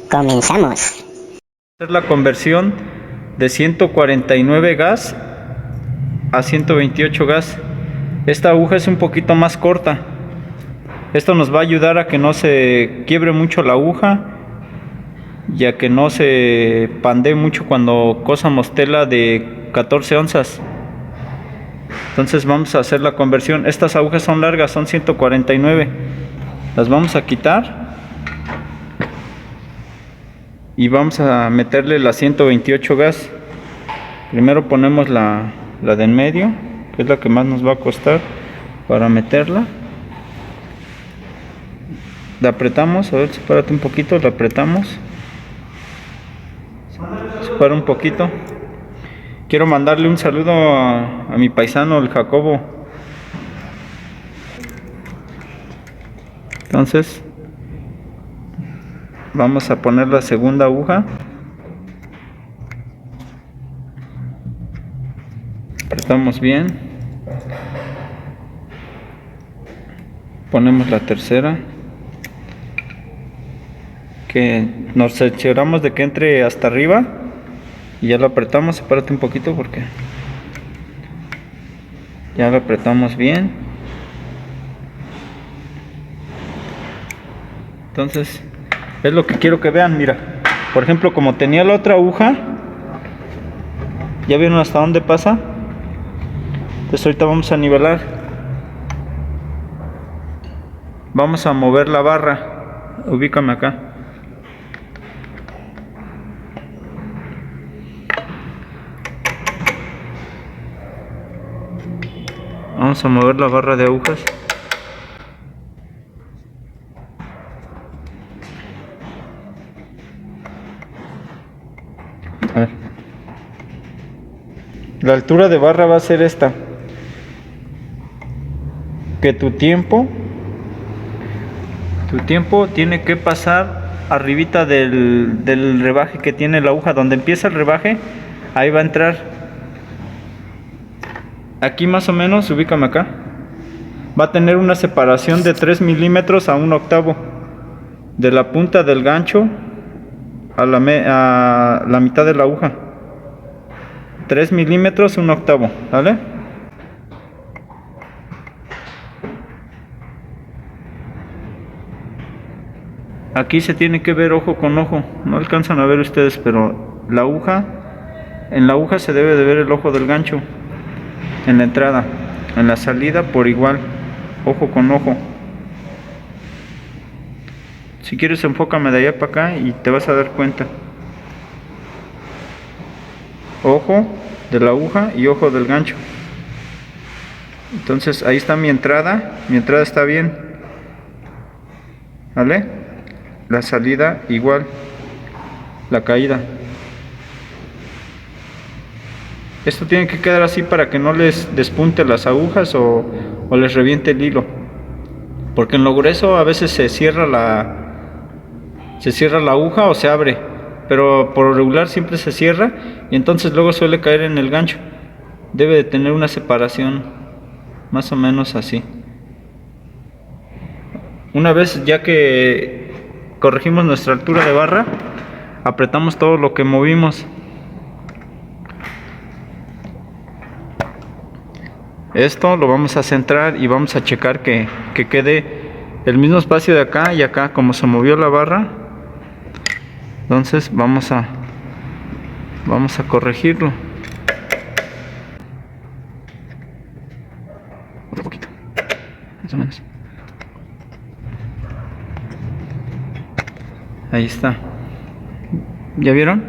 Comenzamos. Hacer la conversión de 149 gas a 128 gas. Esta aguja es un poquito más corta. Esto nos va a ayudar a que no se quiebre mucho la aguja y a que no se pandee mucho cuando cosamos tela de 14 onzas. Entonces vamos a hacer la conversión. Estas agujas son largas, son 149. Las vamos a quitar y vamos a meterle la 128 gas. Primero ponemos la de en medio, que es la que más nos va a costar para meterla. La apretamos, a ver, sepárate un poquito, la apretamos. Separa un poquito. Quiero mandarle un saludo a mi paisano, el Jacobo. Entonces, vamos a poner la segunda aguja. Apretamos bien. Ponemos la tercera. Que nos aseguramos de que entre hasta arriba. Y ya lo apretamos. Sepárate un poquito porque ya lo apretamos bien. Entonces, es lo que quiero que vean. Mira, por ejemplo, como tenía la otra aguja, ¿ya vieron hasta dónde pasa? Entonces ahorita vamos a nivelar. Vamos a mover la barra. Ubícame acá. Vamos a mover la barra de agujas. A ver. La altura de barra va a ser esta. Que tu tiempo tiene que pasar arribita del rebaje que tiene la aguja. Donde empieza el rebaje, ahí va a entrar. Aquí más o menos, ubícame acá. Va a tener una separación de 3 milímetros a 1/8 de la punta del gancho a la mitad de la aguja. 3 milímetros, 1/8, ¿vale? Aquí se tiene que ver ojo con ojo. No alcanzan a ver ustedes, pero la aguja, en la aguja se debe de ver el ojo del gancho. En la entrada, en la salida por igual, ojo con ojo. Si quieres enfócame de allá para acá y te vas a dar cuenta. Ojo de la aguja y ojo del gancho. Entonces ahí está mi entrada está bien, ¿vale? La salida igual, la caída. Esto tiene que quedar así para que no les despunte las agujas o les reviente el hilo. Porque en lo grueso a veces se cierra la aguja o se abre. Pero por lo regular siempre se cierra y entonces luego suele caer en el gancho. Debe de tener una separación más o menos así. Una vez ya que corregimos nuestra altura de barra, apretamos todo lo que movimos. Esto lo vamos a centrar y vamos a checar que quede el mismo espacio de acá y acá, como se movió la barra. Entonces vamos a corregirlo. Otro poquito, más o menos. Ahí está. ¿Ya vieron?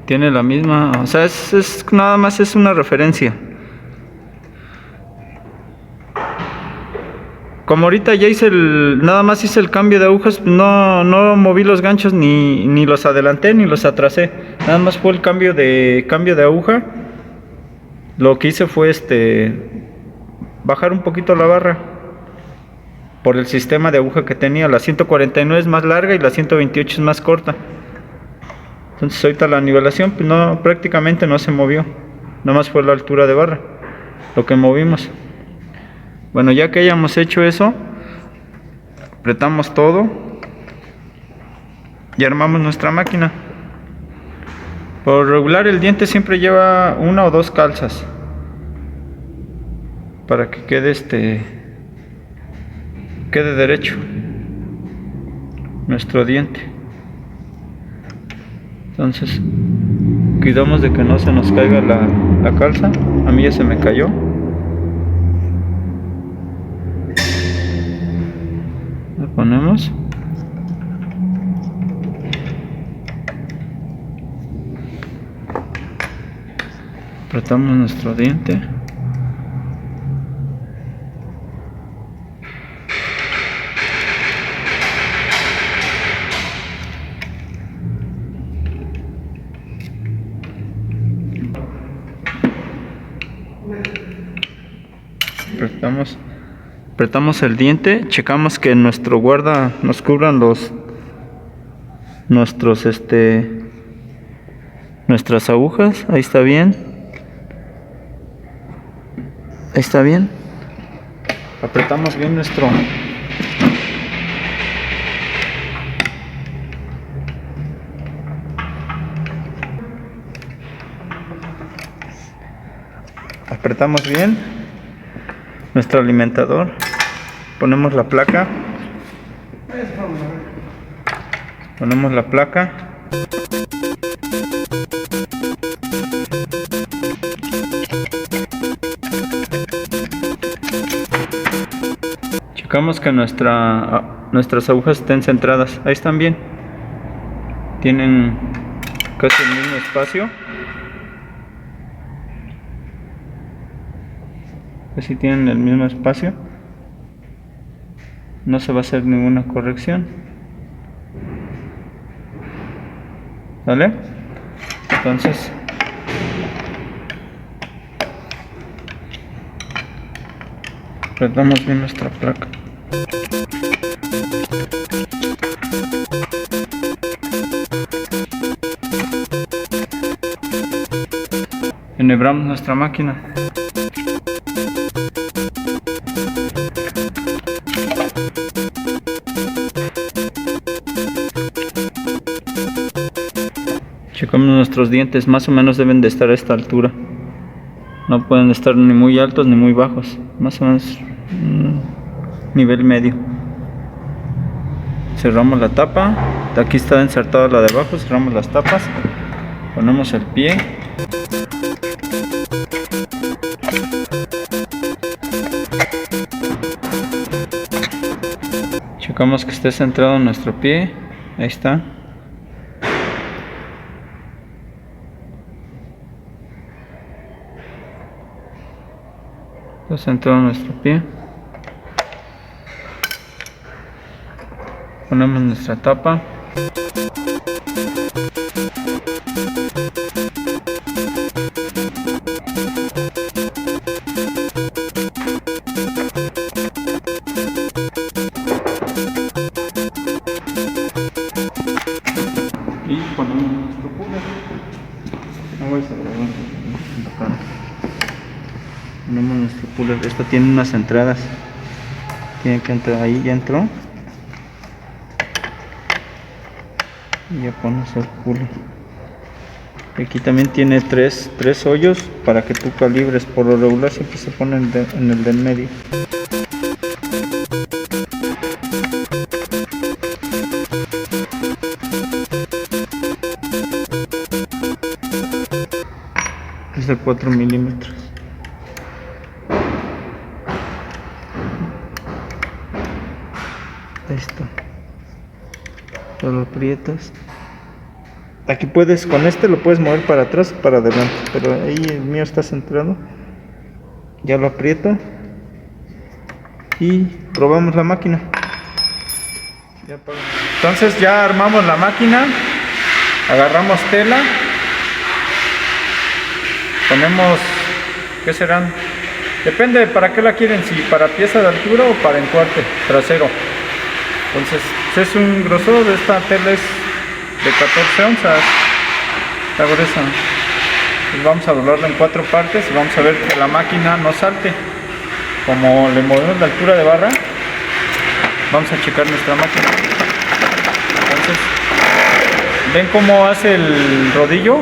Tiene la misma, o sea, es nada más es una referencia. Como ahorita ya nada más hice el cambio de agujas, no moví los ganchos ni los adelanté ni los atrasé. Nada más fue el cambio de aguja. Lo que hice fue bajar un poquito la barra por el sistema de aguja que tenía. La 149 es más larga y la 128 es más corta. Entonces ahorita la nivelación pues prácticamente no se movió. Nada más fue la altura de barra lo que movimos. Bueno, ya que hayamos hecho eso, apretamos todo y armamos nuestra máquina. Por regular el diente siempre lleva una o dos calzas para que quede quede derecho nuestro diente. Entonces cuidamos de que no se nos caiga la calza. A mí ya se me cayó. La ponemos. Apretamos nuestro diente. Apretamos el diente, checamos que nuestro guarda nos cubran nuestras agujas. Ahí está bien. Ahí está bien. Apretamos bien apretamos bien nuestro alimentador. Ponemos la placa. Checamos que nuestras agujas estén centradas. Ahí están bien. Tienen casi el mismo espacio. Así tienen el mismo espacio. No se va a hacer ninguna corrección. ¿Vale? Entonces apretamos bien nuestra placa. Enhebramos nuestra máquina. Checamos nuestros dientes, más o menos deben de estar a esta altura. No pueden estar ni muy altos ni muy bajos, más o menos nivel medio. Cerramos la tapa, de aquí está insertada la de abajo, cerramos las tapas, ponemos el pie. Checamos que esté centrado nuestro pie, ahí está. Está centrado nuestro pie. Ponemos nuestra tapa. Y ponemos nuestro cooler. No voy a grabar. Ponemos nuestro cooler. Esta tiene unas entradas. Tiene que entrar ahí, ya entró. Y ya pones el cooler. Aquí también tiene tres hoyos para que tú calibres. Por lo regular siempre se pone en el del medio. Es de 4 milímetros. Ahí está. Lo aprietas. Aquí puedes, con este lo puedes mover para atrás o para adelante, pero ahí el mío está centrado. Ya lo aprieto y probamos la máquina. Entonces ya armamos la máquina, agarramos tela, ponemos, ¿qué serán? Depende de para qué la quieren, si para pieza de altura o para encuarte trasero. Entonces es un grosor de esta tela, es de 14 onzas, está gruesa. Pues vamos a doblarla en 4 partes y vamos a ver que la máquina no salte. Como le movemos la altura de barra, vamos a checar nuestra máquina. Entonces ¿Ven cómo hace el rodillo?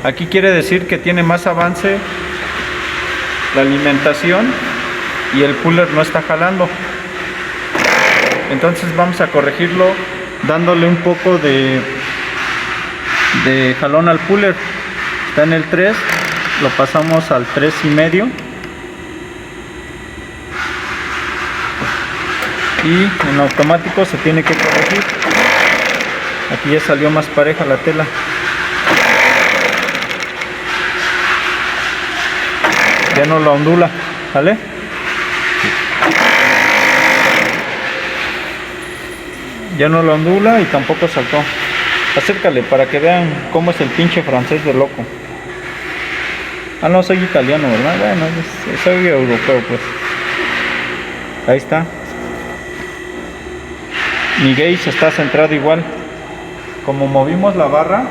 Aquí quiere decir que tiene más avance la alimentación y el puller no está jalando. Entonces vamos a corregirlo dándole un poco de jalón al puller. Está en el 3, lo pasamos al 3.5 y en automático se tiene que corregir. Aquí ya salió más pareja la tela. Ya no la ondula, ¿vale? Ya no la ondula y tampoco saltó. Acércale para que vean cómo es el pinche francés de loco. Ah, no, soy italiano, ¿verdad? Bueno, soy europeo, pues. Ahí está. Mi gauge está centrado igual. Como movimos la barra,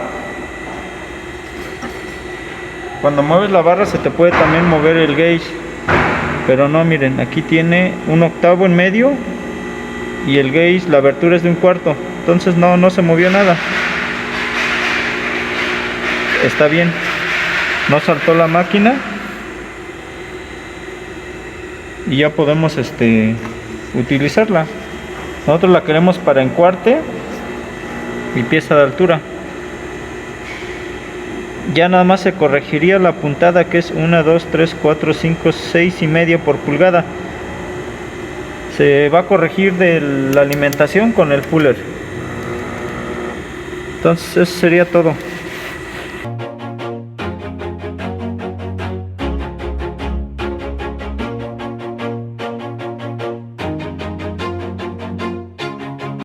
cuando mueves la barra se te puede también mover el gauge, pero no, miren, aquí tiene 1/8 en medio y el gauge, la abertura es de 1/4, entonces no se movió nada. Está bien, no saltó la máquina y ya podemos utilizarla. Nosotros la queremos para encuarte y pieza de altura. Ya nada más se corregiría la puntada, que es 1, 2, 3, 4, 5, 6.5 por pulgada. Se va a corregir de la alimentación con el puller. Entonces eso sería todo.